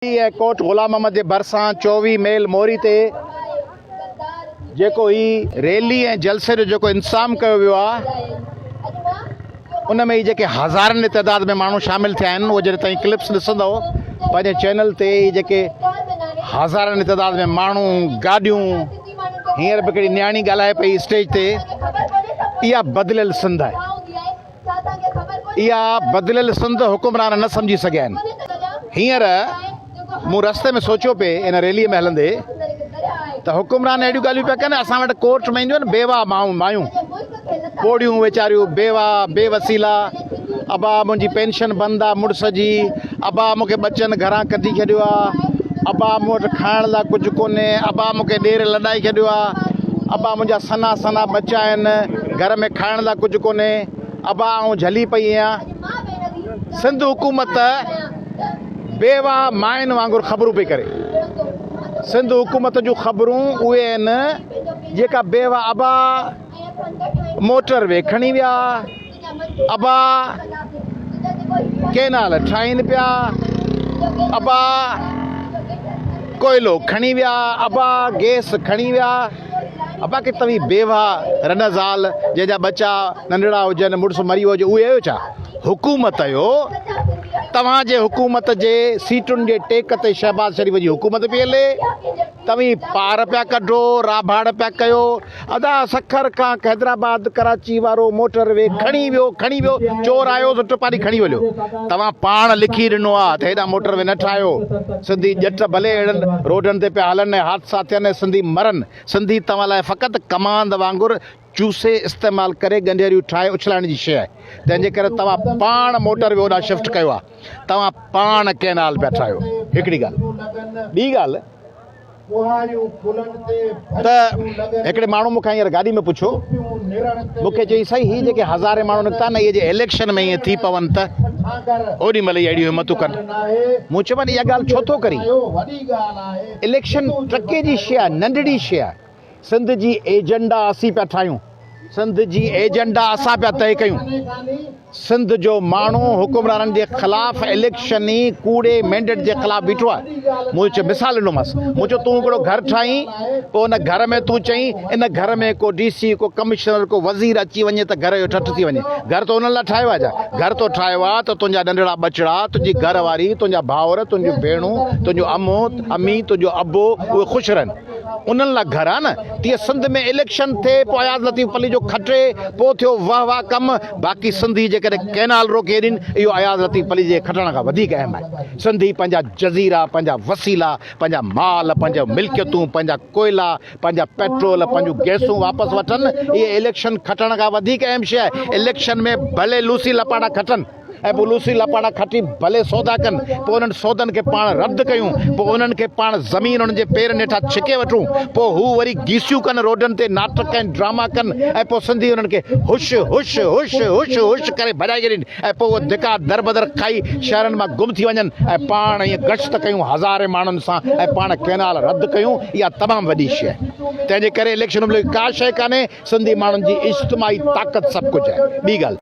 कोट गुलाम मोहम्मद जे भरिसां 24 मेल मोरी ते जेको ही रैली ऐं जलसे जो जेको इंतज़ाम कयो वियो आहे उन में ही जेके हज़ारनि तइदाद में माण्हू शामिल थिया आहिनि। उहो जॾहिं ताईं क्लिप्स ॾिसंदव पंहिंजे चैनल ते जेके हज़ारनि तइदाद में माण्हू गाॾियूं, हींअर बि हिकिड़ी न्याणी ॻाल्हाए पई स्टेज ते, इहा बदिलियल सिंध आहे। इहा बदिलियल सिंध हुकुमरान न सम्झी सघिया आहिनि। हींअर मूं रस्ते में सोचियो पे इन रैलीअ में हलंदे त हुकुमरान अहिड़ियूं ॻाल्हियूं पिया कनि, असां वटि कोर्ट में ईंदियूं आहिनि बेवा मायूं पोड़ियूं वेचारियूं बेवा बेवसीला, अबा मुंहिंजी पेंशन बंदि आहे मुड़ुस जी, अबा मूंखे बचनि घरां कढी छॾियो आहे, अबा मूं वटि खाइण लाइ कुझु कोन्हे, अबा मूंखे ॾेर लॾाई छॾियो आहे, अबा मुंहिंजा सना सना बचा आहिनि, घर में खाइण लाइ कुझु कोन्हे, अबा आऊं झली पई आहियां। सिंध हुकूमत बेवा माइनि वांगुरु ख़बरूं पई करे। सिंध हुकूमत जूं ख़बरूं उहे आहिनि जेका बेवा अबा मोटर वे खणी विया, अबा केनाल ठाहिनि पिया, अबा कोयलो खणी विया, अबा गैस खणी विया, अबा के तव्हीं बेवा रनज़ाल जंहिंजा बच्चा नंढड़ा हुजनि, मुड़ुस मरी हुजे, उहे आहियो छा? हुकूमत आहियो। तव्हांजे हुकूमत जे सीटुनि जे टेक ते शहबाज़ शरीफ़ जी हुकूमत पई हले, तव्हीं पार पिया कढो, राभाड़ पिया कयो। अदा सखर खां हैदराबाद कराची वारो मोटर वे खणी वियो, चोर आयो त टुपारी खणी वलियो। तव्हां पाण लिखी ॾिनो आहे त हेॾा मोटर वे न ठाहियो। सिंधी ॼट भले अहिड़नि रोडनि ते पिया हलनि ऐं हादसा थियनि, सिंधी मरनि, सिंधी तव्हां लाइ फ़क़ति कमांद वांगुरु चूसे इस्तेमालु करे गंढेरियूं ठाहे उछलाइण जी शइ आहे। तंहिंजे करे तव्हां पाण मोटर वे होॾां शिफ्ट कयो आहे, तव्हां पाण कैनाल पिया ठाहियो। हिकिड़ी ॻाल्हि। ॿी ॻाल्हि त हिकिड़े माण्हू मूंखां हींअर गाॾी में पुछो, मूंखे चई साईं हीअ जेके हज़ारे माण्हू निकिता न, इहे जे इलेक्शन में ईअं थी पवनि त ओॾी महिल ई अहिड़ियूं हिमतूं कनि। मूं चवनि इहा ॻाल्हि छो थो करी? इलेक्शन टके जी शइ आहे, नंढड़ी शइ आहे। सिंध जी एजेंडा असीं पिया ठाहियूं, सिंध जी एजेंडा असां पिया तय कयूं। सिंध जो माण्हू हुकुमराननि जे ख़िलाफ़ु इलेक्शन ई कूड़े मैंडेट जे ख़िलाफ़ु बीठो आहे। मूं चयो मिसाल ॾिनोमांसि, मूं चयो तूं हिकिड़ो घरु ठाहीं, पोइ हुन घर में तूं चईं इन घर में को DC को कमिश्नर को वज़ीर अची वञे त घर जो ठठ थी वञे। घर त उन्हनि लाइ ठाहियो आहे छा? घर तो ठाहियो आहे त तुंहिंजा नंढड़ा बचड़ा, तुंहिंजी घरवारी, तुंहिंजा भाउर, तुंहिंजियूं भेणूं, तुंहिंजो अम्मी, तुंहिंजो अबो, उहे ख़ुशि रहनि, उन्हनि लाइ घर आहे न। तीअं सिंध में इलेक्शन थिए, पोइ अयाज़ लतीफ़ अली जो खटे, पोइ थियो वाह वाह कमु। बाक़ी सिंधी जेकॾहिं कैनाल रोके ॾिन, इहो अयाज़ लतीफ़ अली जे खटण खां वधीक अहम आहे। सिंधी पंहिंजा जज़ीरा, पंहिंजा वसीला, पंहिंजा माल, पंहिंजा मिल्कियतूं, पंहिंजा कोयला, पंहिंजा पेट्रोल, पंहिंजूं गैसूं वापसि वठनि, इहे इलेक्शन खटण खां वधीक अहम शइ आहे। इलेक्शन में भले लूसी लपाड़ा खटनि ऐं पोइ लूसी लपाड़ा खटी भले सौदा कनि, पोइ उन्हनि सौदनि खे पाण रद्द कयूं, पोइ उन्हनि खे पाण ज़मीन उन्हनि जे पेरनि हेठां छिके वठूं, पोइ हू वरी गीसियूं कनि रोडनि ते, नाटक ऐं ड्रामा कनि, ऐं पोइ सिंधी उन्हनि खे हुश हुश हुश हुश हुश करे भॼाए छॾीनि, ऐं पोइ उहे धिका दर बदर खाई शहरनि मां गुम थी वञनि, ऐं पाण ईअं गश्त कयूं हज़ारे माण्हुनि सां, ऐं पाण कैनाल रद्द कयूं। इहा तमामु वॾी शइ आहे। तंहिंजे करे इलेक्शन में का शइ कान्हे, सिंधी माण्हुनि जी इज्तिमाही ताक़त सभु कुझु आहे। ॿी ॻाल्हि